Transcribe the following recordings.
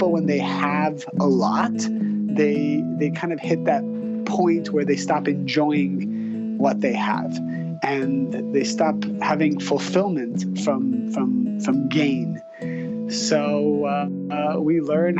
people, when they have a lot, they kind of hit that point where they stop enjoying what they have, and they stop having fulfillment from gain. So we learn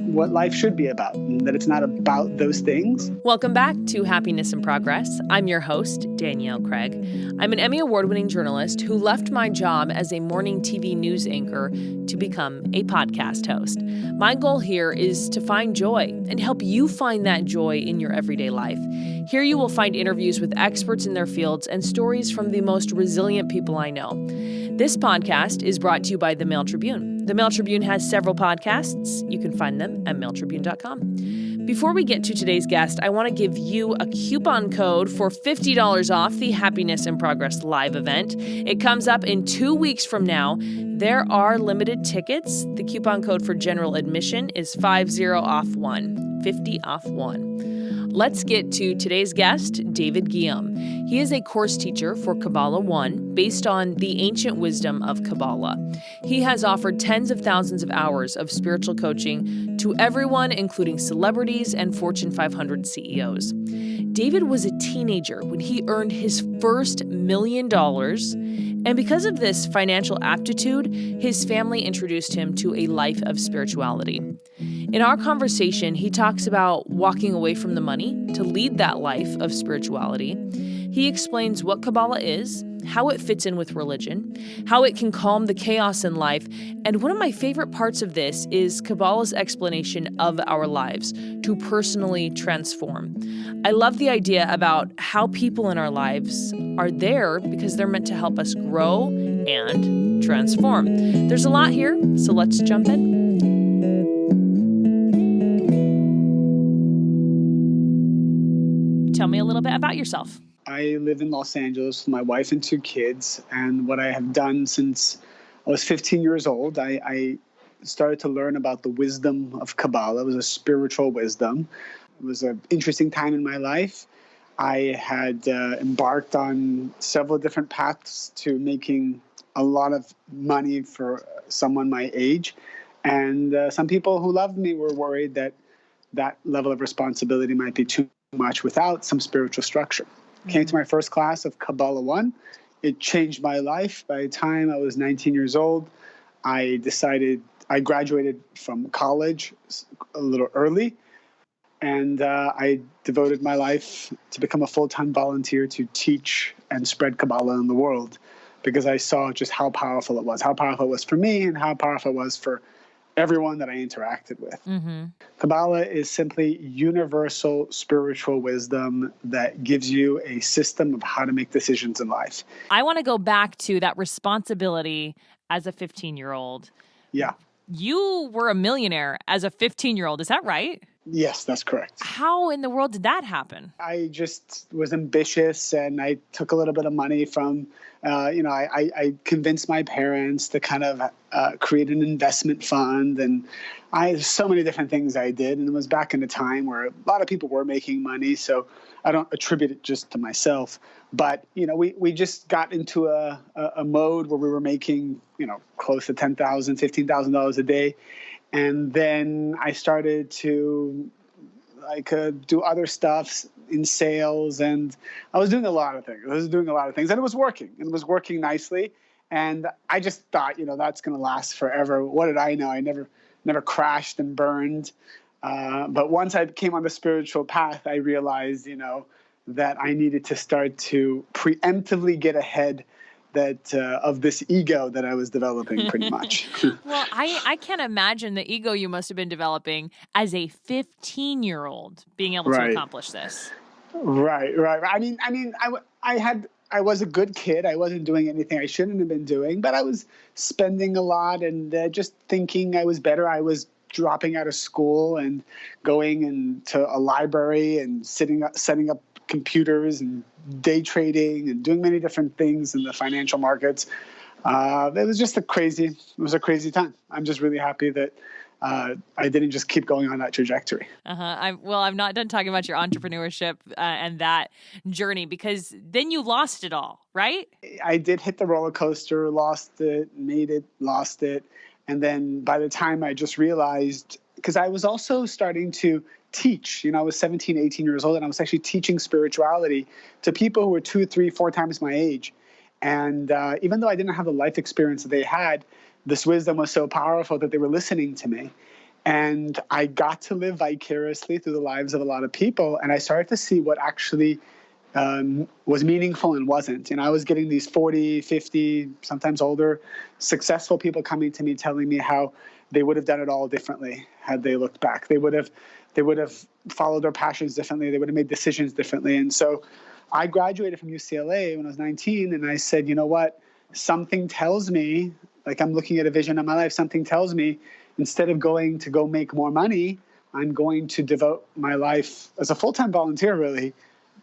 what life should be about, and that it's not about those things. Welcome back to Happiness in Progress. I'm your host, Danielle Craig. I'm an Emmy Award-winning journalist who left my job as a morning TV news anchor to become a podcast host. My goal here is to find joy and help you find that joy in your everyday life. Here you will find interviews with experts in their fields and stories from the most resilient people I know. This podcast is brought to you by the Mail Tribune. The Mail Tribune has several podcasts. You can find them at mailtribune.com. Before we get to today's guest, I want to give you a coupon code for $50 off the Happiness in Progress live event. It comes up in 2 weeks from now. There are limited tickets. The coupon code for general admission is 50 off 1. 50 off 1. Let's get to today's guest, David Ghiyam. He is a course teacher for Kabbalah One based on the ancient wisdom of Kabbalah. He has offered tens of thousands of hours of spiritual coaching to everyone, including celebrities and Fortune 500 CEOs. David was a teenager when he earned his first $1 million, and because of this financial aptitude, his family introduced him to a life of spirituality. In our conversation, he talks about walking away from the money to lead that life of spirituality. He explains what Kabbalah is, how it fits in with religion, how it can calm the chaos in life, and one of my favorite parts of this is Kabbalah's explanation of our lives to personally transform. I love the idea about how people in our lives are there because they're meant to help us grow and transform. There's a lot here, so let's jump in. Tell me a little bit about yourself. I live in Los Angeles with my wife and 2 kids, and what I have done since I was 15 years old, I started to learn about the wisdom of Kabbalah. It was a spiritual wisdom. It was an interesting time in my life. I had embarked on several different paths to making a lot of money for someone my age, and some people who loved me were worried that that level of responsibility might be too much without some spiritual structure. Came to my first class of Kabbalah One. It changed my life. By the time I was 19 years old, I graduated from college a little early, and I devoted my life to become a full-time volunteer to teach and spread Kabbalah in the world, because I saw just how powerful it was for me and how powerful it was for everyone that I interacted with. Mm-hmm. Kabbalah is simply universal spiritual wisdom that gives you a system of how to make decisions in life. I want to go back to that responsibility as a 15-year-old. Yeah. You were a millionaire as a 15-year-old. Is that right? Yes, that's correct. How in the world did that happen? I just was ambitious, and I took a little bit of money from, I convinced my parents to kind of create an investment fund, and so many different things I did. And it was back in a time where a lot of people were making money, so I don't attribute it just to myself. But, we just got into a mode where we were making, close to $10,000, $15,000 a day. And then I started to do other stuff in sales, and I was doing a lot of things. And it was working. And it was working nicely. And I just thought, that's going to last forever. What did I know? I never crashed and burned. But once I came on the spiritual path, I realized, that I needed to start to preemptively get ahead of this ego that I was developing pretty much. Well, I can't imagine the ego you must have been developing as a 15-year-old being able to accomplish this. Right. I was a good kid. I wasn't doing anything I shouldn't have been doing, but I was spending a lot and just thinking I was better. I was dropping out of school and going into a library and setting up computers and day trading and doing many different things in the financial markets. It was a crazy time. I'm just really happy that I didn't just keep going on that trajectory. I'm not done talking about your entrepreneurship and that journey, because then you lost it all, right? I did hit the roller coaster, lost it, made it, lost it. And then by the time I just realized, because I was also starting to teach, I was 17, 18 years old, and I was actually teaching spirituality to people who were 2, 3, 4 times my age. And even though I didn't have the life experience that they had, this wisdom was so powerful that they were listening to me. And I got to live vicariously through the lives of a lot of people. And I started to see what actually was meaningful and wasn't. I was getting these 40, 50, sometimes older, successful people coming to me telling me how they would have done it all differently had they looked back. They would have followed their passions differently. They would have made decisions differently. And so I graduated from UCLA when I was 19, and I said, you know what? Something tells me, like I'm looking at a vision of my life, something tells me instead of going to go make more money, I'm going to devote my life as a full-time volunteer, really,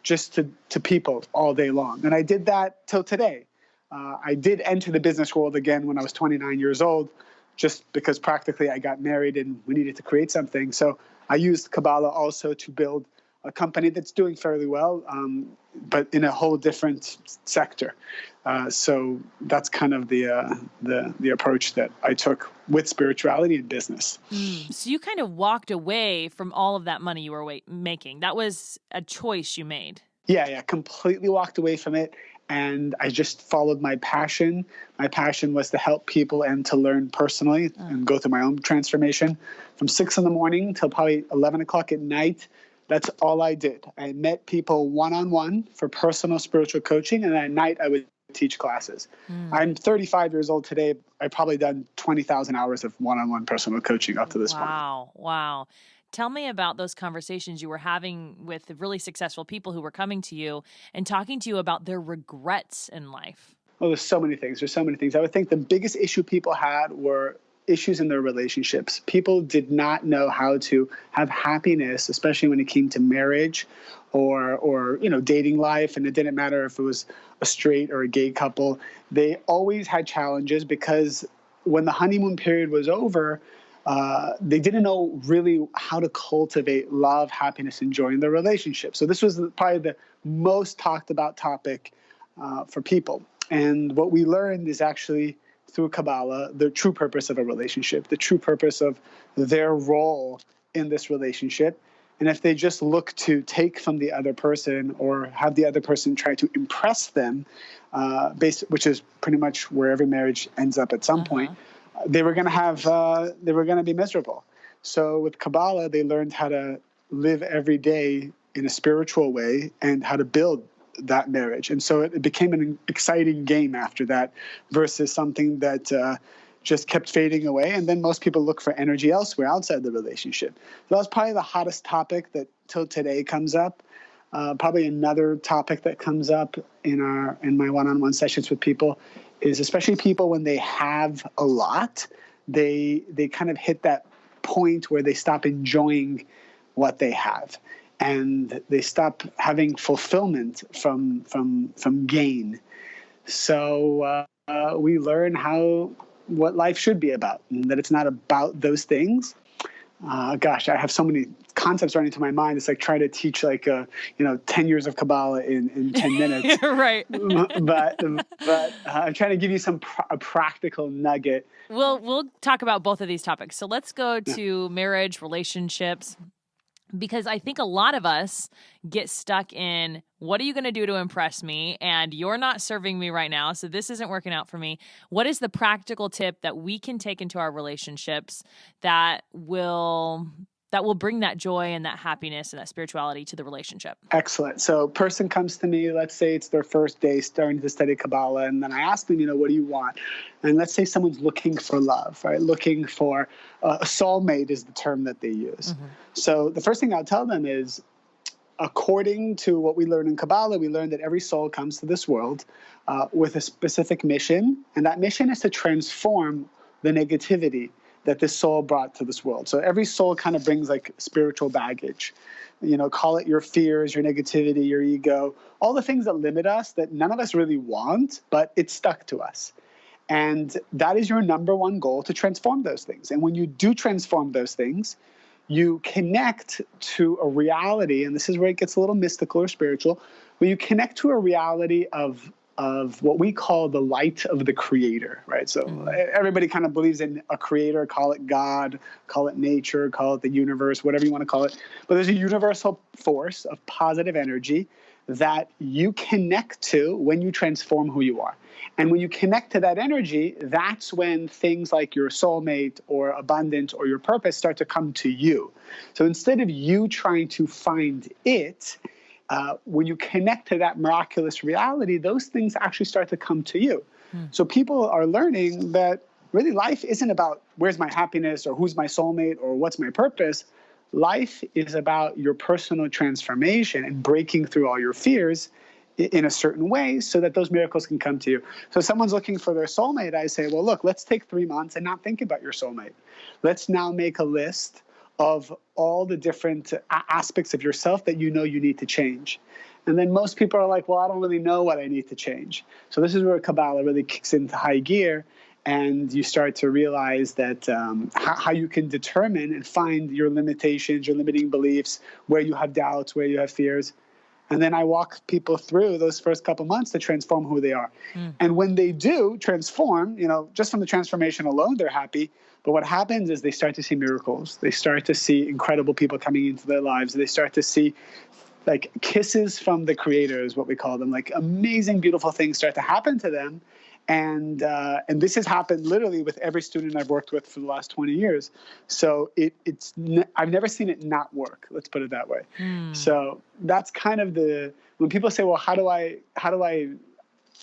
just to people all day long. And I did that till today. I did enter the business world again when I was 29 years old, just because practically I got married and we needed to create something. So I used Kabbalah also to build a company that's doing fairly well, but in a whole different sector. So that's kind of the approach that I took with spirituality and business. So you kind of walked away from all of that money you were making. That was a choice you made. Yeah, completely walked away from it. And I just followed my passion. My passion was to help people and to learn personally and go through my own transformation. From 6 a.m. till probably 11 o'clock at night, that's all I did. I met people one-on-one for personal spiritual coaching, and at night I would teach classes. I'm 35 years old today. I've probably done 20,000 hours of one-on-one personal coaching up to this point. Wow. Tell me about those conversations you were having with really successful people who were coming to you and talking to you about their regrets in life. Oh, there's so many things. I would think the biggest issue people had were issues in their relationships. People did not know how to have happiness, especially when it came to marriage or dating life. And it didn't matter if it was a straight or a gay couple. They always had challenges because when the honeymoon period was over, they didn't know really how to cultivate love, happiness, and joy in their relationship. So this was probably the most talked about topic for people. And what we learned is actually through Kabbalah, the true purpose of a relationship, the true purpose of their role in this relationship. And if they just look to take from the other person or have the other person try to impress them, which is pretty much where every marriage ends up at some point, they were going to be miserable. So with Kabbalah, they learned how to live every day in a spiritual way and how to build that marriage. And so it became an exciting game after that versus something that just kept fading away. And then most people look for energy elsewhere outside the relationship. So that was probably the hottest topic that till today comes up. Probably another topic that comes up in my one-on-one sessions with people is especially people when they have a lot, they kind of hit that point where they stop enjoying what they have. And they stop having fulfillment from gain. So we learn what life should be about, and that it's not about those things. Gosh, I have so many concepts running to my mind. It's like trying to teach 10 years of Kabbalah in 10 minutes. Right. But I'm trying to give you a practical nugget. We'll talk about both of these topics. So let's go to marriage, relationships. Because I think a lot of us get stuck in, what are you going to do to impress me? And you're not serving me right now, so this isn't working out for me. What is the practical tip that we can take into our relationships that will bring that joy and that happiness and that spirituality to the relationship? Excellent. So person comes to me, let's say it's their first day starting to study Kabbalah, and then I ask them, what do you want? And let's say someone's looking for love, right? Looking for a soulmate is the term that they use. Mm-hmm. So the first thing I'll tell them is, according to what we learn in Kabbalah, we learn that every soul comes to this world with a specific mission, and that mission is to transform the negativity that this soul brought to this world. So every soul kind of brings spiritual baggage. Call it your fears, your negativity, your ego, all the things that limit us that none of us really want, but it's stuck to us. And that is your number one goal, to transform those things. And when you do transform those things, you connect to a reality, and this is where it gets a little mystical or spiritual, where you connect to a reality of of what we call the light of the creator, right? So everybody kind of believes in a creator, call it God, call it nature, call it the universe, whatever you want to call it. But there's a universal force of positive energy that you connect to when you transform who you are. And when you connect to that energy, that's when things like your soulmate or abundance or your purpose start to come to you. So instead of you trying to find it, when you connect to that miraculous reality, those things actually start to come to you. So people are learning that really life isn't about where's my happiness or who's my soulmate or what's my purpose. Life is about your personal transformation and breaking through all your fears in a certain way so that those miracles can come to you. So if someone's looking for their soulmate, I say, well, look, let's take 3 months and not think about your soulmate. Let's now make a list of all the different aspects of yourself that you know you need to change. And then most people are like, well, I don't really know what I need to change. So this is where Kabbalah really kicks into high gear, and you start to realize that how you can determine and find your limitations, your limiting beliefs, where you have doubts, where you have fears. And then I walk people through those first couple months to transform who they are. And when they do transform, just from the transformation alone, they're happy. But what happens is they start to see miracles. They start to see incredible people coming into their lives. They start to see like kisses from the creator is what we call them, like amazing, beautiful things start to happen to them. And this has happened literally with every student I've worked with for the last 20 years. So I've never seen it not work. Let's put it that way. So that's kind of when people say, well, how do I,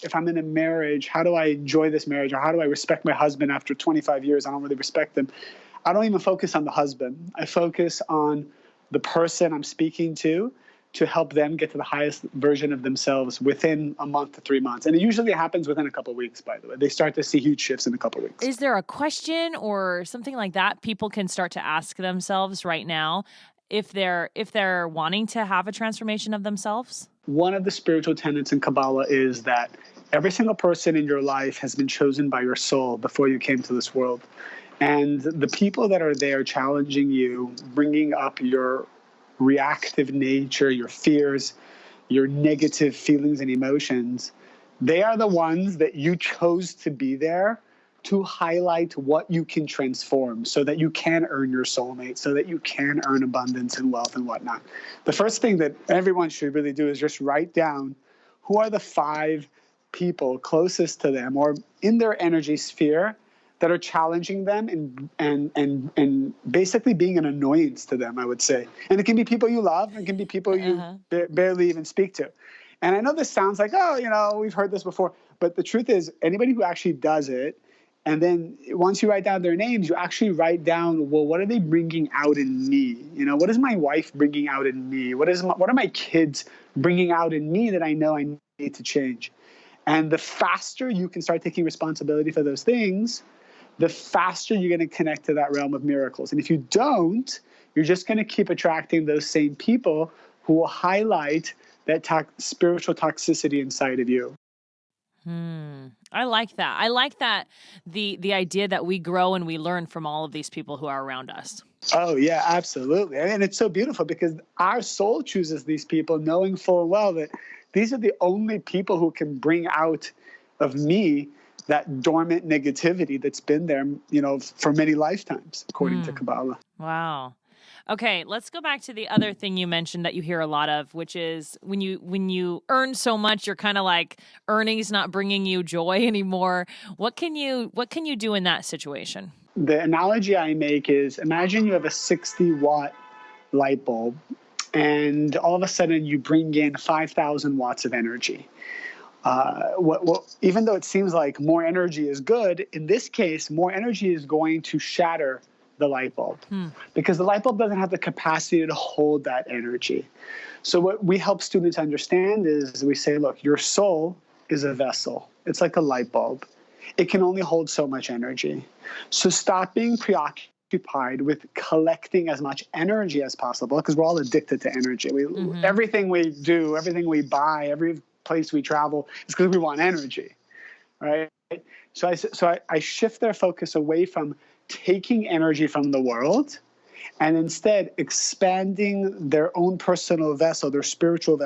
if I'm in a marriage, how do I enjoy this marriage? Or how do I respect my husband after 25 years? I don't really respect them. I don't even focus on the husband. I focus on the person I'm speaking to help them get to the highest version of themselves within a month to 3 months. And it usually happens within a couple of weeks, by the way. They start to see huge shifts in a couple of weeks. Is there a question or something like that people can start to ask themselves right now if they're wanting to have a transformation of themselves? One of the spiritual tenets in Kabbalah is that every single person in your life has been chosen by your soul before you came to this world. And the people that are there challenging you, bringing up your reactive nature, your fears, your negative feelings and emotions, they are the ones that you chose to be there to highlight what you can transform so that you can earn your soulmate, so that you can earn abundance and wealth and whatnot. The first thing that everyone should really do is just write down who are the 5 people closest to them or in their energy sphere that are challenging them and basically being an annoyance to them, I would say. And it can be people you love. It can be people you barely even speak to. And I know this sounds like, we've heard this before. But the truth is, anybody who actually does it, and then once you write down their names, you actually write down, well, what are they bringing out in me? What is my wife bringing out in me? What are my kids bringing out in me that I know I need to change? And the faster you can start taking responsibility for those things, the faster you're going to connect to that realm of miracles. And if you don't, you're just going to keep attracting those same people who will highlight that spiritual toxicity inside of you. I like that. I like that the idea that we grow and we learn from all of these people who are around us. Oh, yeah, absolutely. And it's so beautiful because our soul chooses these people knowing full well that these are the only people who can bring out of me that dormant negativity that's been there, for many lifetimes, according to Kabbalah. Wow. Okay, let's go back to the other thing you mentioned that you hear a lot of, which is when you earn so much, you're kind of like earning's not bringing you joy anymore. What can you do in that situation? The analogy I make is imagine you have a 60-watt light bulb, and all of a sudden you bring in 5,000 watts of energy. Even though it seems like more energy is good, in this case, more energy is going to shatter the light bulb because the light bulb doesn't have the capacity to hold that energy. So what we help students understand is we say, look, your soul is a vessel. It's like a light bulb. It can only hold so much energy. So stop being preoccupied with collecting as much energy as possible because we're all addicted to energy. Everything we do, everything we buy, every place we travel is because we want energy, right? So I shift their focus away from taking energy from the world and instead expanding their own personal vessel, their spiritual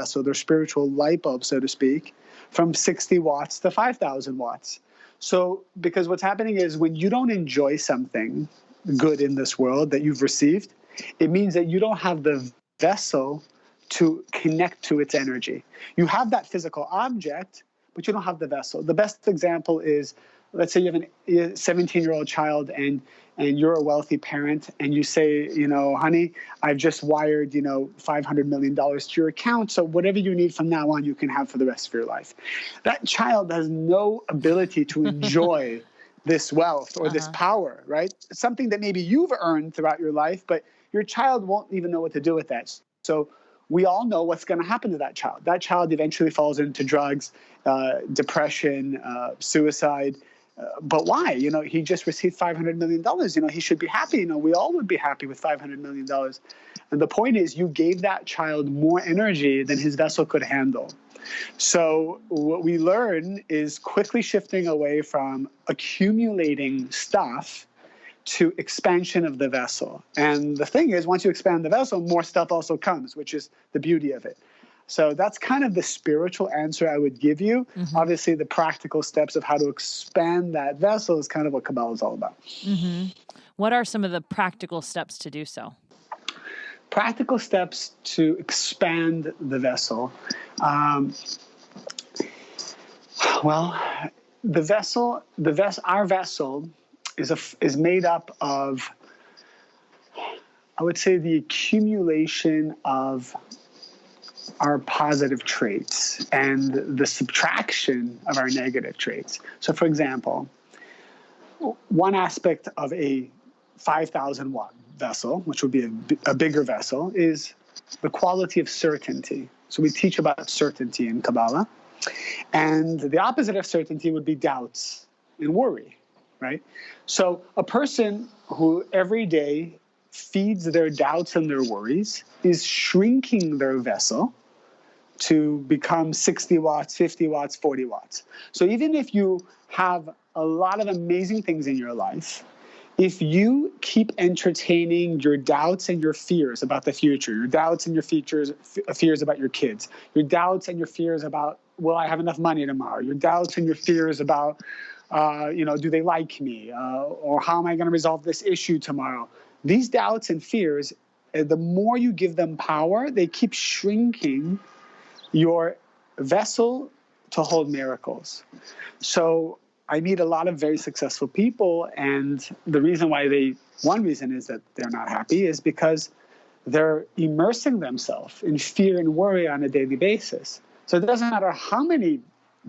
light bulb, so to speak, from 60 watts to 5,000 watts. So, because what's happening is when you don't enjoy something good in this world that you've received, it means that you don't have the vessel to connect to its energy. You have that physical object, but you don't have the vessel. The best example is, let's say you have a 17-year-old child and you're a wealthy parent and you say, honey, I've just wired, $500 million to your account. So whatever you need from now on, you can have for the rest of your life. That child has no ability to enjoy this wealth or this power, right? It's something that maybe you've earned throughout your life, but your child won't even know what to do with that. So we all know what's going to happen to that child. That child eventually falls into drugs, depression, suicide. But why? He just received $500 million. He should be happy. We all would be happy with $500 million. And the point is, you gave that child more energy than his vessel could handle. So what we learn is quickly shifting away from accumulating stuff to expansion of the vessel. And the thing is, once you expand the vessel, more stuff also comes, which is the beauty of it. So that's kind of the spiritual answer I would give you. Mm-hmm. Obviously, the practical steps of how to expand that vessel is kind of what Kabbalah is all about. Mm-hmm. What are some of the practical steps to do so? Practical steps to expand the vessel. Our vessel is made up of, I would say, the accumulation of our positive traits and the subtraction of our negative traits. So, for example, one aspect of a 5,000 watt vessel, which would be a bigger vessel, is the quality of certainty. So we teach about certainty in Kabbalah. And the opposite of certainty would be doubts and worry, right? So a person who every day feeds their doubts and their worries is shrinking their vessel to become 60 watts, 50 watts, 40 watts. So even if you have a lot of amazing things in your life, if you keep entertaining your doubts and your fears about the future, your doubts and your fears about your kids, your doubts and your fears about, will I have enough money tomorrow? Your doubts and your fears about, do they like me? Or how am I going to resolve this issue tomorrow? These doubts and fears, the more you give them power, they keep shrinking your vessel to hold miracles. So I meet a lot of very successful people, and the reason why one reason is that they're not happy is because they're immersing themselves in fear and worry on a daily basis. So it doesn't matter how many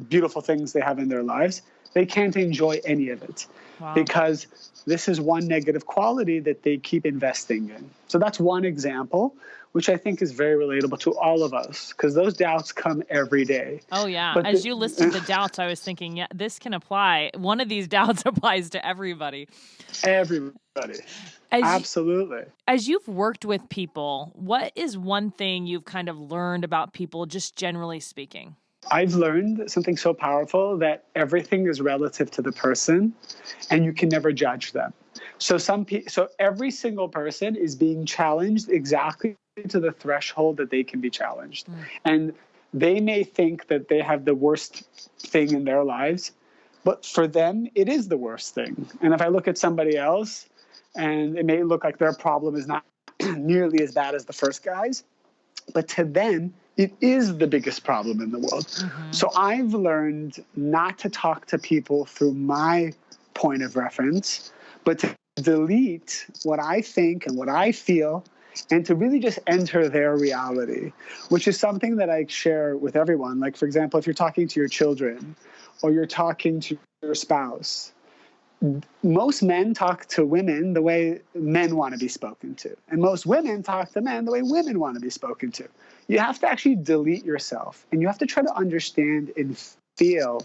beautiful things they have in their lives, they can't enjoy any of it. Wow. Because this is one negative quality that they keep investing in. So that's one example, which I think is very relatable to all of us, because those doubts come every day. Oh, yeah. But as you listed the doubts, I was thinking, yeah, this can apply. One of these doubts applies to everybody. Everybody. Absolutely. As you've worked with people, what is one thing you've kind of learned about people, just generally speaking? I've learned something so powerful that everything is relative to the person and you can never judge them. So every single person is being challenged exactly to the threshold that they can be challenged. And they may think that they have the worst thing in their lives, but for them, it is the worst thing. And if I look at somebody else, and it may look like their problem is not nearly as bad as the first guy's, but to them, it is the biggest problem in the world. Mm-hmm. So I've learned not to talk to people through my point of reference, but to delete what I think and what I feel, and to really just enter their reality, which is something that I share with everyone. Like, for example, if you're talking to your children or you're talking to your spouse, most men talk to women the way men want to be spoken to. And most women talk to men the way women want to be spoken to. You have to actually delete yourself, and you have to try to understand and feel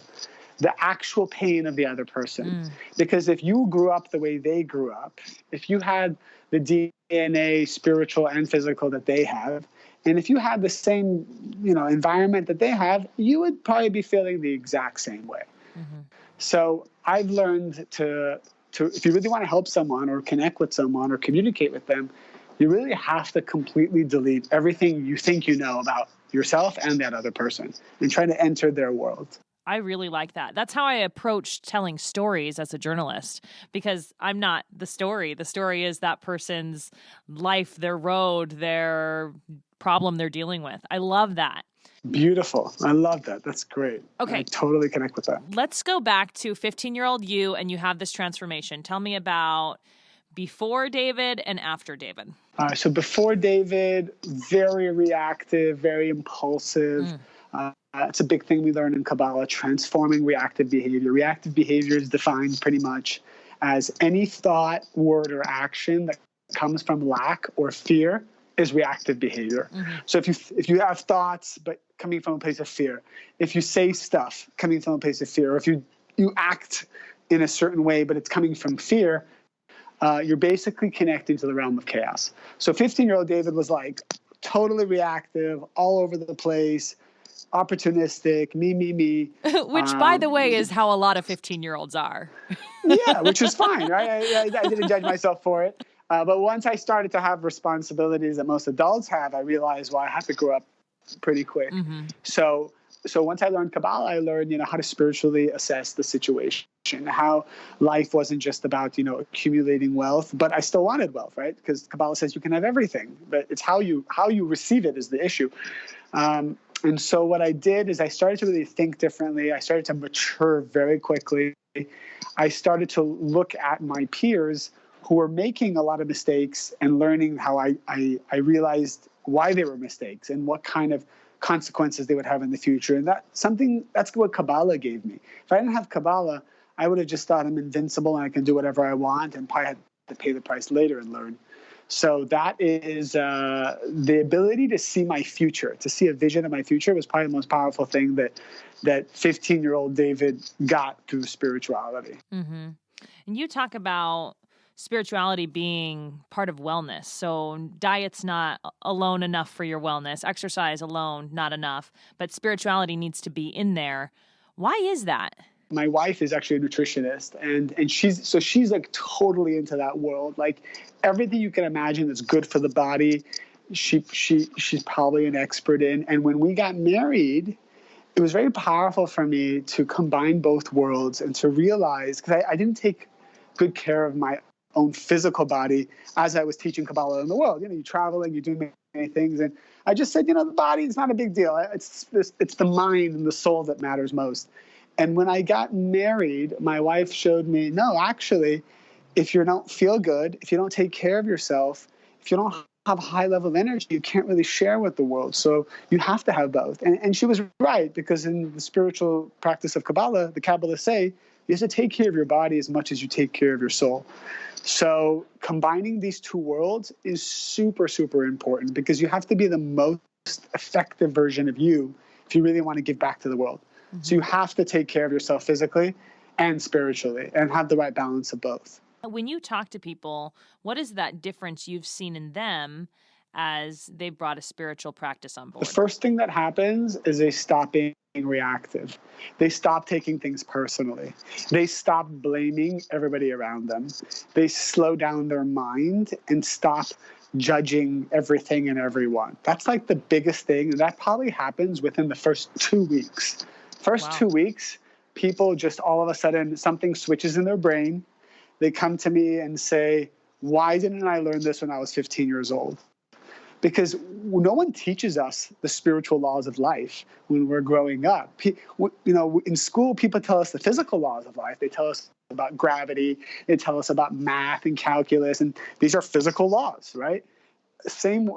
the actual pain of the other person. Because if you grew up the way they grew up, if you had the DNA, spiritual and physical, that they have, and if you had the same, environment that they have, you would probably be feeling the exact same way. Mm-hmm. So I've learned to if you really want to help someone or connect with someone or communicate with them, you really have to completely delete everything you think you know about yourself and that other person, and trying to enter their world. I really like that. That's how I approach telling stories as a journalist, because I'm not the story. The story is that person's life, their road, their problem they're dealing with. I love that. Beautiful. I love that. That's great. Okay. I totally connect with that. Let's go back to 15-year-old you, and you have this transformation. Tell me about before David and after David. So before David, very reactive, very impulsive. It's a big thing we learn in Kabbalah, transforming reactive behavior. Reactive behavior is defined pretty much as any thought, word, or action that comes from lack or fear is reactive behavior. So if you have thoughts, but coming from a place of fear, if you say stuff coming from a place of fear, or if you act in a certain way, but it's coming from fear, you're basically connecting to the realm of chaos. So 15-year-old David was like totally reactive, all over the place, opportunistic, me. Which, by the way, is how a lot of 15-year-olds are. Yeah, which is fine, right? I didn't judge myself for it. But once I started to have responsibilities that most adults have, I realized, well, I have to grow up pretty quick. So once I learned Kabbalah, I learned, how to spiritually assess the situation, how life wasn't just about, accumulating wealth, but I still wanted wealth, right? Because Kabbalah says you can have everything, but it's how you receive it is the issue. And so what I did is I started to really think differently. I started to mature very quickly. I started to look at my peers who were making a lot of mistakes and learning how I realized why they were mistakes and what kind of consequences they would have in the future. And that's what Kabbalah gave me. If I didn't have Kabbalah, I would have just thought I'm invincible and I can do whatever I want and probably had to pay the price later and learn. So that is the ability to see my future, to see a vision of my future was probably the most powerful thing that 15-year-old David got through spirituality. And you talk about spirituality being part of wellness. So diet's not alone enough for your wellness. Exercise alone, not enough. But spirituality needs to be in there. Why is that? My wife is actually a nutritionist, and she's like totally into that world. Like everything you can imagine that's good for the body, she's probably an expert in. And when we got married, it was very powerful for me to combine both worlds and to realize, because I didn't take good care of my own physical body as I was teaching Kabbalah in the world. You're traveling, you're doing many things, and I just said, the body is not a big deal. It's the mind and the soul that matters most. And when I got married, my wife showed me, no, actually, if you don't feel good, if you don't take care of yourself, if you don't have a high level of energy, you can't really share with the world. So you have to have both. And she was right, because in the spiritual practice of Kabbalah, the Kabbalists say, you have to take care of your body as much as you take care of your soul. So combining these two worlds is super, super important, because you have to be the most effective version of you if you really want to give back to the world. So you have to take care of yourself physically and spiritually and have the right balance of both. When you talk to people, what is that difference you've seen in them as they've brought a spiritual practice on board? The first thing that happens is they stop being reactive. They stop taking things personally. They stop blaming everybody around them. They slow down their mind and stop judging everything and everyone. That's like the biggest thing. And that probably happens within the first 2 weeks. First 2 weeks, people just all of a sudden, something switches in their brain. They come to me and say, why didn't I learn this when I was 15 years old? Because no one teaches us the spiritual laws of life when we're growing up. In school, people tell us the physical laws of life. They tell us about gravity. They tell us about math and calculus. And these are physical laws, right? Same,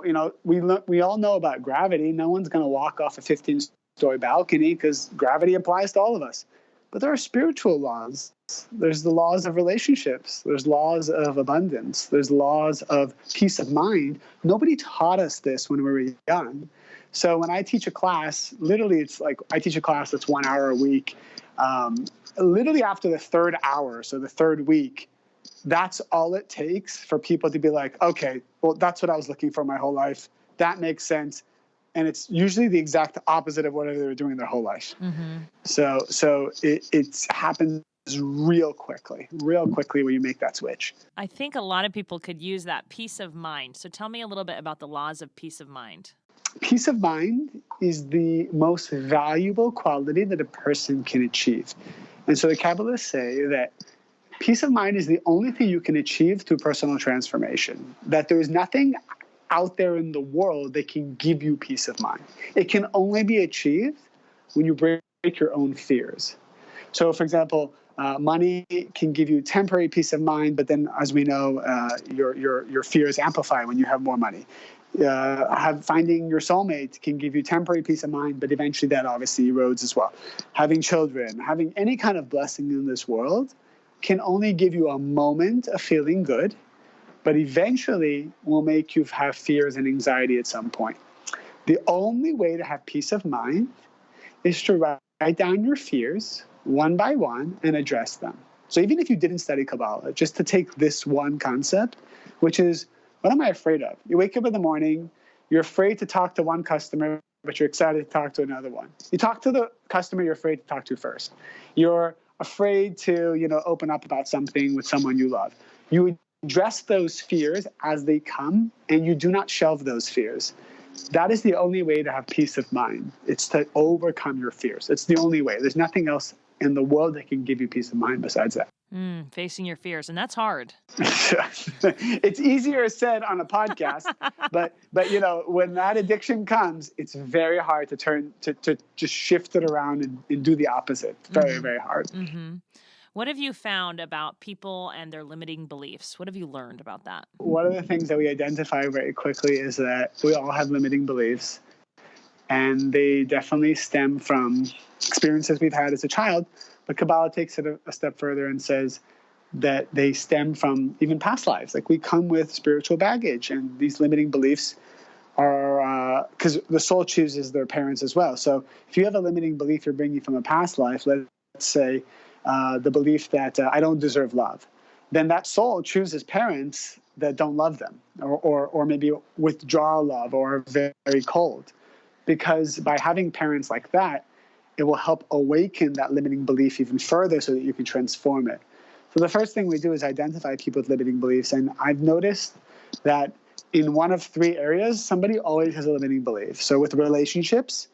we all know about gravity. No one's going to walk off a 15-story balcony because gravity applies to all of us. But there are spiritual laws. There's the laws of relationships. There's laws of abundance. There's laws of peace of mind. Nobody taught us this when we were young. So when I teach a class, literally it's like I teach a class that's 1 hour a week. Literally after the third hour, so the third week, that's all it takes for people to be like, okay, well, that's what I was looking for my whole life. That makes sense. And it's usually the exact opposite of what they were doing their whole life. So it happens real quickly when you make that switch. I think a lot of people could use that peace of mind. So tell me a little bit about the laws of peace of mind. peace of mind is the most valuable quality that a person can achieve. And so the Kabbalists say that peace of mind is the only thing you can achieve through personal transformation, that there is nothing out there in the world that can give you peace of mind. It can only be achieved when you break your own fears. So, for example, money can give you temporary peace of mind, but then, as we know, your fears amplify when you have more money. Finding your soulmate can give you temporary peace of mind, but eventually that obviously erodes as well. Having children, having any kind of blessing in this world can only give you a moment of feeling good, but eventually will make you have fears and anxiety at some point. The only way to have peace of mind is to write down your fears one by one and address them. So even if you didn't study Kabbalah, just to take this one concept, which is, what am I afraid of? You wake up in the morning, you're afraid to talk to one customer, but you're excited to talk to another one. You talk to the customer you're afraid to talk to first. You're afraid to, open up about something with someone you love. You address those fears as they come, and you do not shelve those fears. That is the only way to have peace of mind. It's to overcome your fears. It's the only way. There's nothing else in the world that can give you peace of mind besides that. Facing your fears, and that's hard. It's easier said on a podcast, but when that addiction comes, it's very hard to turn to just shift it around and do the opposite. Very, very hard. Mm-hmm. What have you found about people and their limiting beliefs? What have you learned about that? One of the things that we identify very quickly is that we all have limiting beliefs, and they definitely stem from experiences we've had as a child. But Kabbalah takes it a step further and says that they stem from even past lives. Like, we come with spiritual baggage, and these limiting beliefs are because the soul chooses their parents as well. So if you have a limiting belief you're bringing from a past life, let's say the belief that I don't deserve love, then that soul chooses parents that don't love them, or maybe withdraw love, or are very cold. Because by having parents like that, it will help awaken that limiting belief even further so that you can transform it. So the first thing we do is identify people with limiting beliefs. And I've noticed that in one of three areas, somebody always has a limiting belief. So with relationships,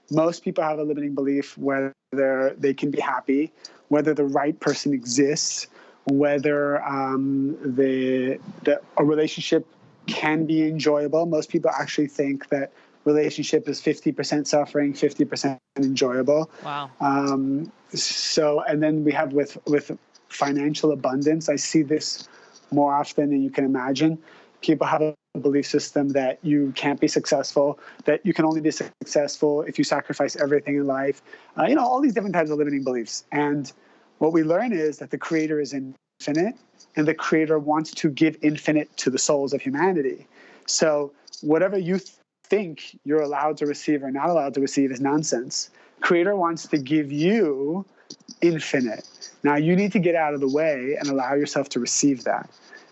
most people have a limiting belief whether they can be happy, whether the right person exists, whether a relationship can be enjoyable. Most people actually think that relationship is 50% suffering, 50% enjoyable. Wow. And then we have with financial abundance, I see this more often than you can imagine. People have a belief system that you can't be successful, that you can only be successful if you sacrifice everything in life. All these different types of limiting beliefs. And what we learn is that the Creator is infinite, and the Creator wants to give infinite to the souls of humanity. So whatever you think you're allowed to receive or not allowed to receive is nonsense. Creator wants to give you infinite. Now you need to get out of the way and allow yourself to receive that.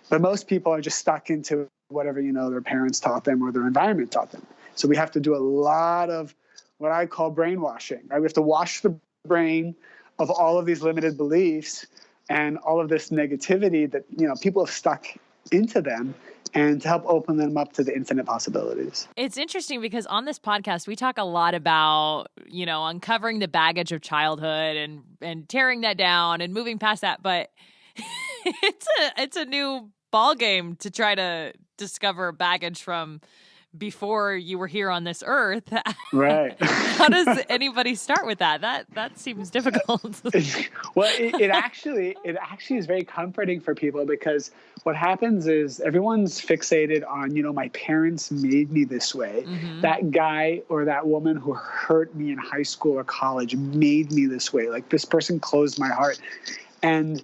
But most people are just stuck into whatever their parents taught them or their environment taught them. So we have to do a lot of what I call brainwashing. Right? We have to wash the brain of all of these limited beliefs and all of this negativity that people have stuck into them, and to help open them up to the infinite possibilities. It's interesting because on this podcast, we talk a lot about, uncovering the baggage of childhood and tearing that down and moving past that. But it's a new ball game to try to discover baggage from before you were here on this earth. Right. How does anybody start with that? That seems difficult. Well, it actually is very comforting for people, because what happens is everyone's fixated on, my parents made me this way. Mm-hmm. That guy or that woman who hurt me in high school or college made me this way. Like, this person closed my heart. And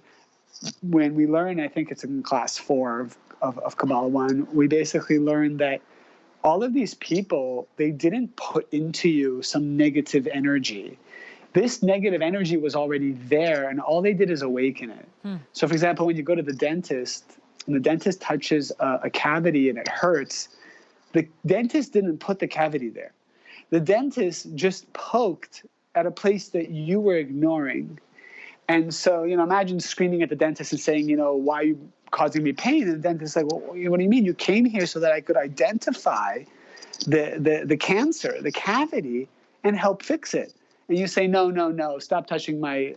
when we learn, I think it's in class 4 of Kabbalah One, we basically learn that all of these people, they didn't put into you some negative energy. This negative energy was already there, and all they did is awaken it. So, for example, when you go to the dentist, and the dentist touches a cavity and it hurts, the dentist didn't put the cavity there. The dentist just poked at a place that you were ignoring. And so, imagine screaming at the dentist and saying, why are you causing me pain? And the dentist's like, well, what do you mean? You came here so that I could identify the cancer, the cavity, and help fix it. And you say, no, stop touching my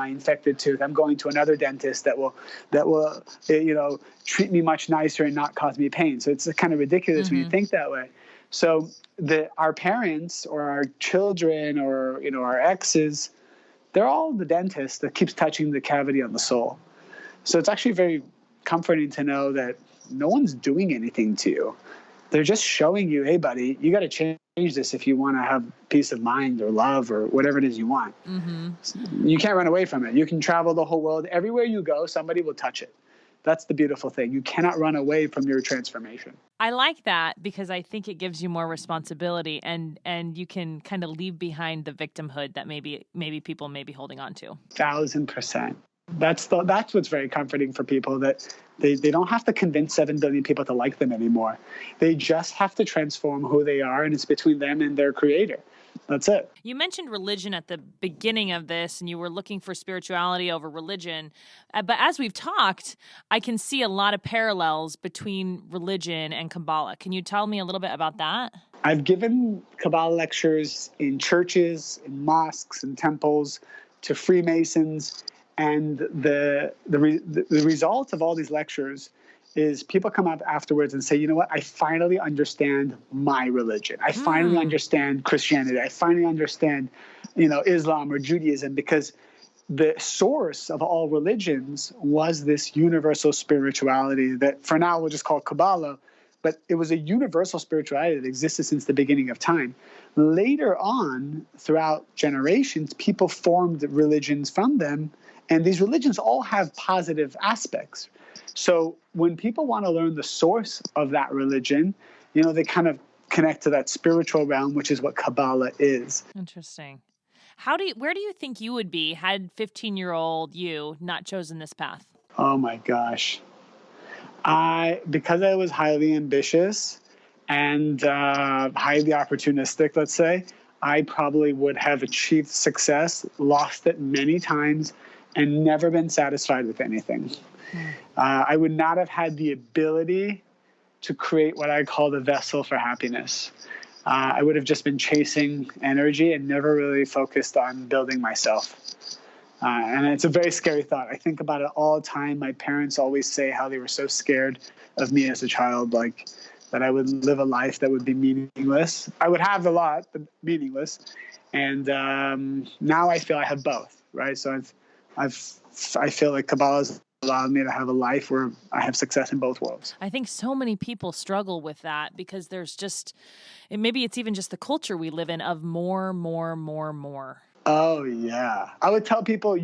infected tooth. I'm going to another dentist that will treat me much nicer and not cause me pain. So it's kind of ridiculous when you think that way. So our parents or our children or our exes, they're all the dentist that keeps touching the cavity on the soul. So it's actually very comforting to know that no one's doing anything to you. They're just showing you, hey, buddy, you got to change this if you want to have peace of mind or love or whatever it is you want. You can't run away from it. You can travel the whole world. Everywhere you go, somebody will touch it. That's the beautiful thing. You cannot run away from your transformation. I like that because I think it gives you more responsibility and you can kind of leave behind the victimhood that maybe people may be holding on to. 1,000%. That's what's very comforting for people, that they don't have to convince 7 billion people to like them anymore. They just have to transform who they are, and it's between them and their creator. That's it. You mentioned religion at the beginning of this, and you were looking for spirituality over religion. But as we've talked, I can see a lot of parallels between religion and Kabbalah. Can you tell me a little bit about that? I've given Kabbalah lectures in churches, in mosques, and temples, to Freemasons. And the result of all these lectures is people come up afterwards and say, you know what, I finally understand my religion. I finally understand Christianity. I finally understand, Islam or Judaism, because the source of all religions was this universal spirituality that for now we'll just call Kabbalah, but it was a universal spirituality that existed since the beginning of time. Later on, throughout generations, people formed religions from them. And these religions all have positive aspects. So when people want to learn the source of that religion, they kind of connect to that spiritual realm, which is what Kabbalah is. Interesting. Where do you think you would be had 15-year-old you not chosen this path? Oh my gosh. Because I was highly ambitious and highly opportunistic, let's say, I probably would have achieved success, lost it many times, and never been satisfied with anything. I would not have had the ability to create what I call the vessel for happiness. I would have just been chasing energy and never really focused on building myself. And it's a very scary thought. I think about it all the time. My parents always say how they were so scared of me as a child, like that I would live a life that would be meaningless. I would have a lot, but meaningless. And now I feel I have both, right? So I feel like Kabbalah's allowed me to have a life where I have success in both worlds. I think so many people struggle with that because there's maybe it's even just the culture we live in of more. Oh, yeah. I would tell people,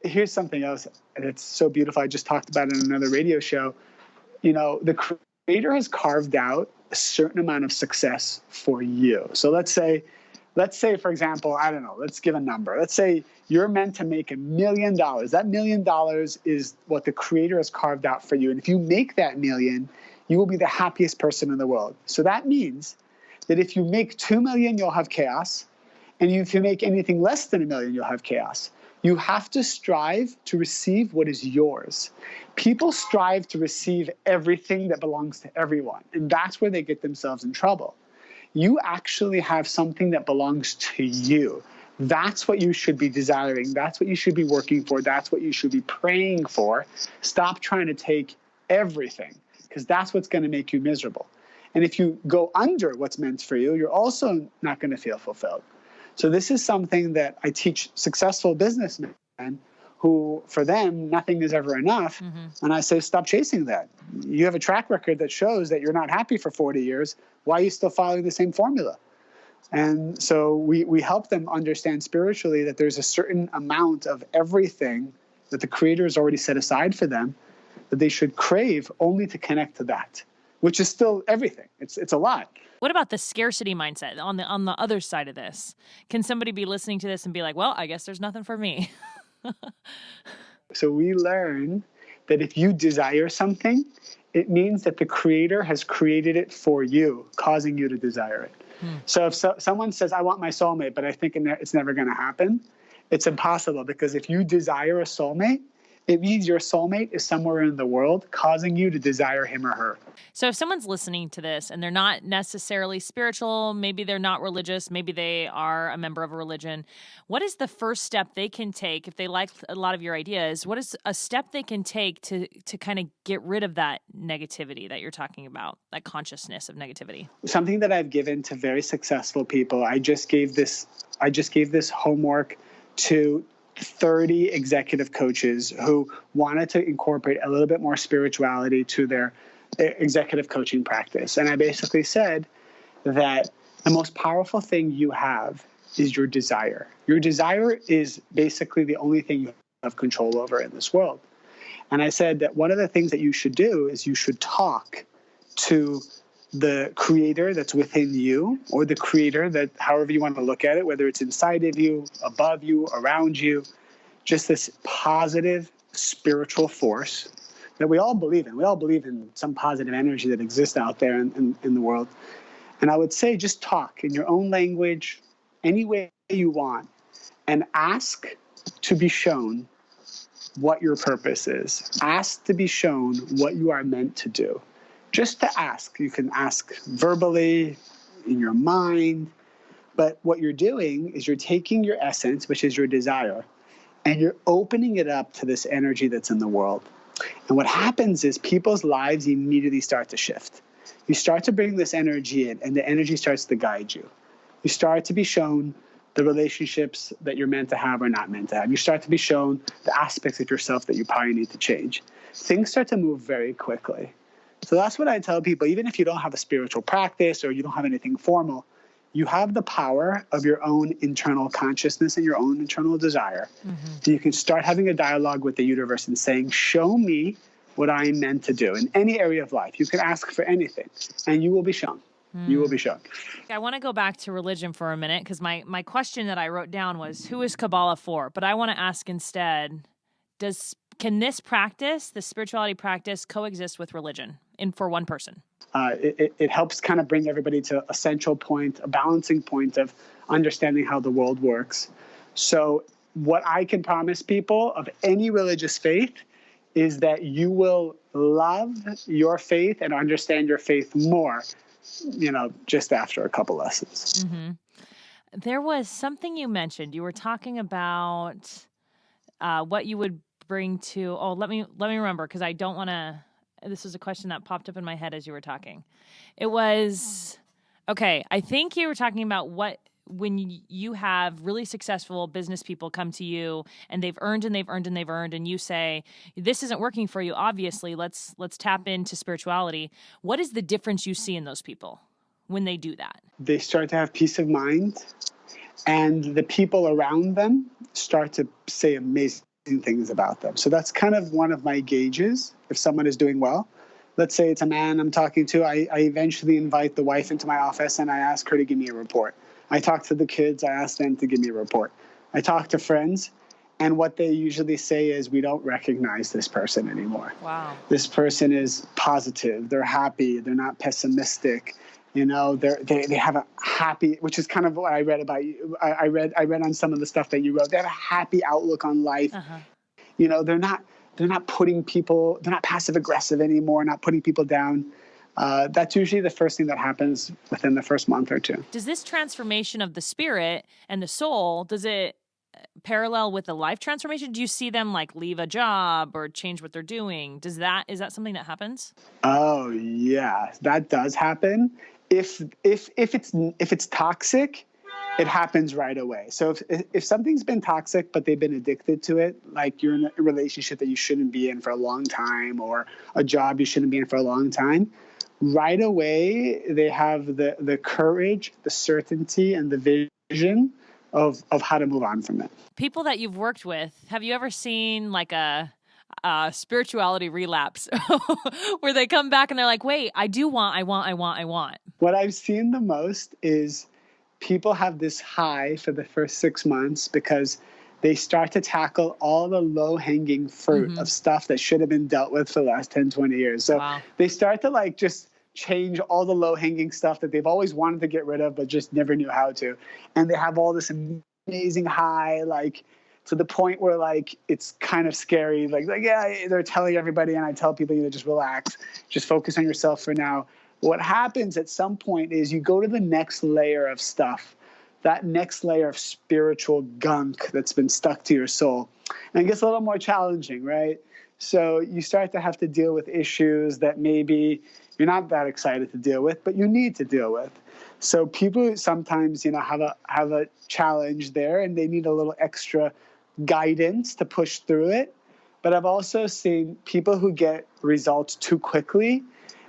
here's something else, and it's so beautiful. I just talked about it in another radio show. The creator has carved out a certain amount of success for you. So let's say, for example, I don't know, let's give a number. Let's say you're meant to make $1 million. That $1 million is what the creator has carved out for you. And if you make that million, you will be the happiest person in the world. So that means that if you make 2 million, you'll have chaos. And if you make anything less than 1 million, you'll have chaos. You have to strive to receive what is yours. People strive to receive everything that belongs to everyone. And that's where they get themselves in trouble. You actually have something that belongs to you. That's what you should be desiring. That's what you should be working for. That's what you should be praying for. Stop trying to take everything, because that's what's going to make you miserable. And if you go under what's meant for you, you're also not going to feel fulfilled. So this is something that I teach successful businessmen who, for them, nothing is ever enough. And I say, stop chasing that. You have a track record that shows that you're not happy for 40 years. Why are you still following the same formula? And so we help them understand spiritually that there's a certain amount of everything that the Creator has already set aside for them that they should crave only to connect to that, which is still everything. It's a lot. What about the scarcity mindset on the other side of this? Can somebody be listening to this and be like, well, I guess there's nothing for me? So we learn that if you desire something, it means that the Creator has created it for you, causing you to desire it. So if someone says, I want my soulmate, but I think it's never going to happen, it's impossible, because if you desire a soulmate, It means your soulmate is somewhere in the world causing you to desire him or her. So if someone's listening to this and they're not necessarily spiritual, maybe they're not religious, maybe they are a member of a religion, what is the first step they can take if they like a lot of your ideas? What is a step they can take to kind of get rid of that negativity that you're talking about, that consciousness of negativity? Something that I've given to very successful people, I just gave this homework to 30 executive coaches who wanted to incorporate a little bit more spirituality to their executive coaching practice. And I basically said that the most powerful thing you have is your desire. Your desire is basically the only thing you have control over in this world. And I said that one of the things that you should do is you should talk to the creator that's within you, or the creator that, however you want to look at it, whether it's inside of you, above you, around you, just this positive spiritual force that we all believe in. We all believe in some positive energy that exists out there in the world. And I would say just talk in your own language, any way you want, and ask to be shown what your purpose is. Ask to be shown what you are meant to do. Just to ask. You can ask verbally, in your mind, but what you're doing is you're taking your essence, which is your desire, and you're opening it up to this energy that's in the world. And what happens is people's lives immediately start to shift. You start to bring this energy in, and the energy starts to guide you. You start to be shown the relationships that you're meant to have or not meant to have. You start to be shown the aspects of yourself that you probably need to change. Things start to move very quickly. So that's what I tell people, even if you don't have a spiritual practice or you don't have anything formal, you have the power of your own internal consciousness and your own internal desire. So you can start having a dialogue with the universe and saying, show me what I'm meant to do in any area of life. You can ask for anything and you will be shown. You will be shown. I want to go back to religion for a minute because my question that I wrote down was, who is Kabbalah for? But I want to ask instead, can this practice, the spirituality practice, coexist with religion for one person? It helps kind of bring everybody to a central point, a balancing point of understanding how the world works. So what I can promise people of any religious faith is that you will love your faith and understand your faith more, just after a couple lessons. Mm-hmm. There was something you mentioned. You were talking about what you would bring to, let me remember, because I don't want to, this is a question that popped up in my head as you were talking. It was, I think you were talking about when you have really successful business people come to you and they've earned and they've earned and they've earned, and you say, this isn't working for you, obviously, let's tap into spirituality. What is the difference you see in those people when they do that? They start to have peace of mind, and the people around them start to say amazing things about them. So that's kind of one of my gauges if someone is doing well. Let's say it's a man I'm talking to. I eventually invite the wife into my office and I ask her to give me a report. I talk to the kids. I ask them to give me a report. I talk to friends, and what they usually say is, we don't recognize this person anymore. Wow. This person is positive. They're happy. They're not pessimistic. They have a happy, which is kind of what I read about you. I read on some of the stuff that you wrote. They have a happy outlook on life. They're not putting people, they're not passive aggressive anymore, not putting people down. That's usually the first thing that happens within the first month or two. Does this transformation of the spirit and the soul, does it parallel with the life transformation? Do you see them leave a job or change what they're doing? Is that something that happens? Oh yeah, that does happen. If it's toxic, it happens right away. So if something's been toxic, but they've been addicted to it, like you're in a relationship that you shouldn't be in for a long time, or a job you shouldn't be in for a long time, right away they have the courage, the certainty, and the vision of how to move on from it. People that you've worked with, have you ever seen a spirituality relapse where they come back and they're like, wait, I want. What I've seen the most is people have this high for the first 6 months because they start to tackle all the low-hanging fruit of stuff that should have been dealt with for the last 10, 20 years. So they start to just change all the low-hanging stuff that they've always wanted to get rid of but just never knew how to. And they have all this amazing high, to the point where like it's kind of scary. Like yeah, they're telling everybody, and I tell people, just relax, just focus on yourself for now. What happens at some point is you go to the next layer of stuff, that next layer of spiritual gunk that's been stuck to your soul, and it gets a little more challenging, right? So you start to have to deal with issues that maybe you're not that excited to deal with, but you need to deal with. So people sometimes, have a challenge there, and they need a little extra guidance to push through it. But I've also seen people who get results too quickly.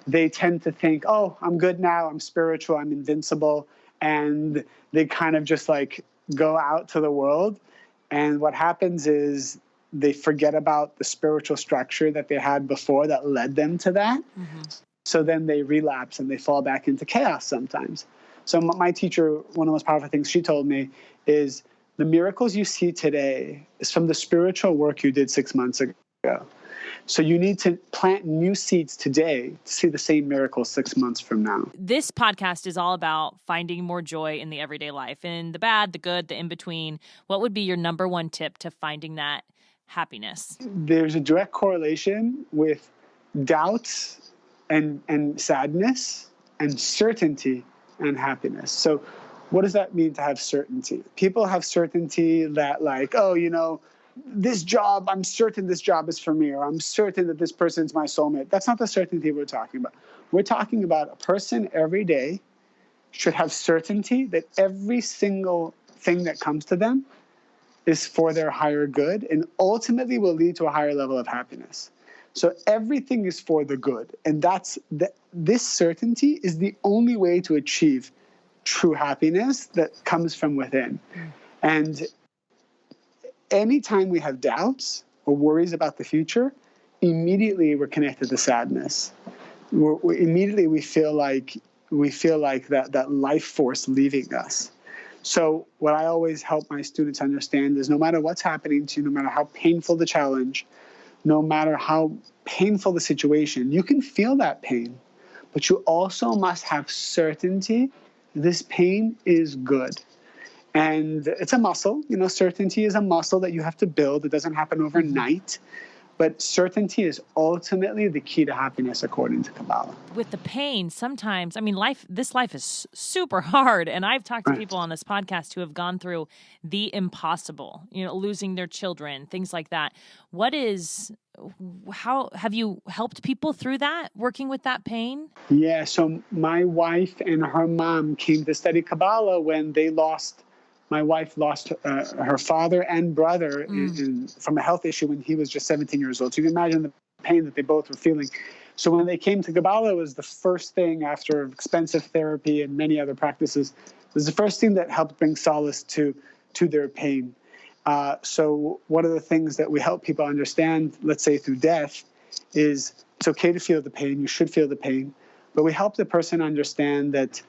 They tend to think, oh, I'm good now, I'm spiritual, I'm invincible. And they kind of just like go out to the world. And what happens is they forget about the spiritual structure that they had before that led them to that. Mm-hmm. So then they relapse and they fall back into chaos sometimes. So my teacher, one of the most powerful things she told me is the miracles you see today is from the spiritual work you did 6 months ago. So you need to plant new seeds today to see the same miracle 6 months from now. This podcast is all about finding more joy in the everyday life, in the bad, the good, the in-between. What would be your number one tip to finding that happiness? There's a direct correlation with doubts and sadness and certainty and happiness. So what does that mean to have certainty? People have certainty that like, this job, I'm certain this job is for me, or I'm certain that this person's my soulmate. That's not the certainty we're talking about. We're talking about a person every day should have certainty that every single thing that comes to them is for their higher good and ultimately will lead to a higher level of happiness. So everything is for the good. And this certainty is the only way to achieve true happiness that comes from within. And anytime we have doubts or worries about the future, immediately we're connected to sadness. Immediately we feel like that life force leaving us. So what I always help my students understand is no matter what's happening to you, no matter how painful the challenge, no matter how painful the situation, you can feel that pain, but you also must have certainty this pain is good. And it's a muscle, certainty is a muscle that you have to build. It doesn't happen overnight, but certainty is ultimately the key to happiness according to Kabbalah. With the pain, sometimes, this life is super hard. And I've talked to people on this podcast who have gone through the impossible, losing their children, things like that. How have you helped people through that, working with that pain? Yeah, so my wife and her mom came to study Kabbalah when my wife lost her father and brother from a health issue when he was just 17 years old. So you can imagine the pain that they both were feeling. So when they came to Kabbalah, it was the first thing after expensive therapy and many other practices. It was the first thing that helped bring solace to their pain. So one of the things that we help people understand, let's say through death, is it's okay to feel the pain. You should feel the pain. But we help the person understand that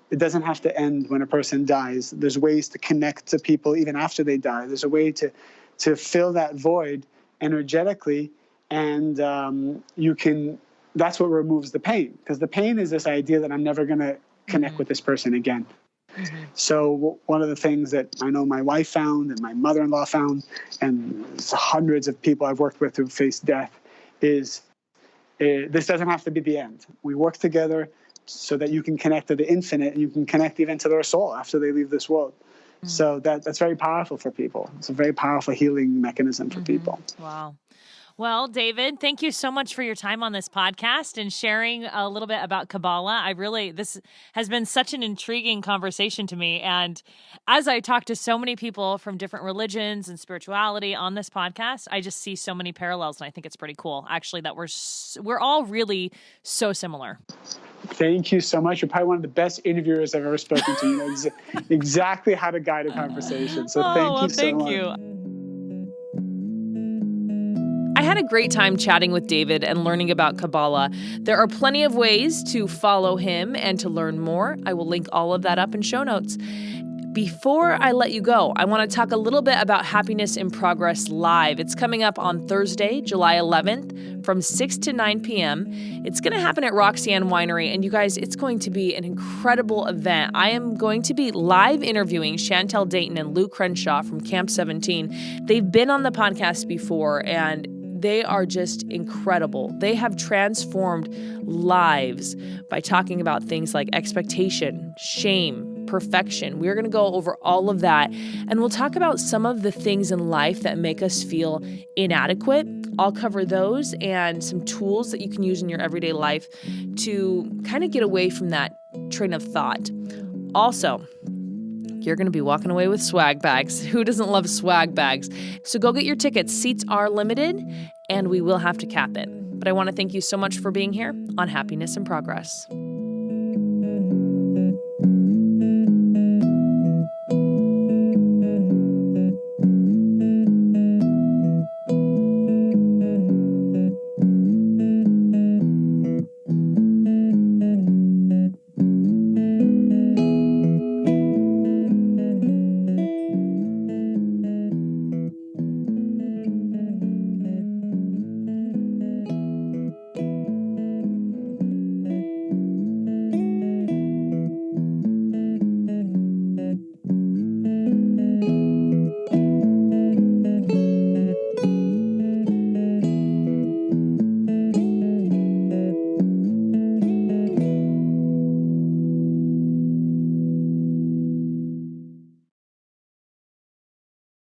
it doesn't have to end when a person dies. There's ways to connect to people even after they die. There's a way to fill that void energetically, and that's what removes the pain. Because the pain is this idea that I'm never going to connect with this person again. Mm-hmm. So one of the things that I know my wife found and my mother-in-law found, and hundreds of people I've worked with who faced death, is this doesn't have to be the end. We work together so that you can connect to the infinite, and you can connect even to their soul after they leave this world. Mm-hmm. So that's very powerful for people. It's a very powerful healing mechanism for people. Wow. Well, David, thank you so much for your time on this podcast and sharing a little bit about Kabbalah. This has been such an intriguing conversation to me. And as I talk to so many people from different religions and spirituality on this podcast, I just see so many parallels. And I think it's pretty cool, actually, that we're all really so similar. Thank you so much. You're probably one of the best interviewers I've ever spoken to. You know exactly how to guide a conversation. So thank you so much. Thank you. I had a great time chatting with David and learning about Kabbalah. There are plenty of ways to follow him and to learn more. I will link all of that up in show notes. Before I let you go, I want to talk a little bit about Happiness in Progress Live. It's coming up on Thursday, July 11th from 6 to 9 p.m. It's going to happen at Roxanne Winery. And you guys, it's going to be an incredible event. I am going to be live interviewing Chantel Dayton and Lou Crenshaw from Camp 17. They've been on the podcast before, and they are just incredible. They have transformed lives by talking about things like expectation, shame, perfection. We're going to go over all of that, and we'll talk about some of the things in life that make us feel inadequate. I'll cover those and some tools that you can use in your everyday life to kind of get away from that train of thought. Also, you're going to be walking away with swag bags. Who doesn't love swag bags? So go get your tickets. Seats are limited, and we will have to cap it. But I want to thank you so much for being here on Happiness in Progress.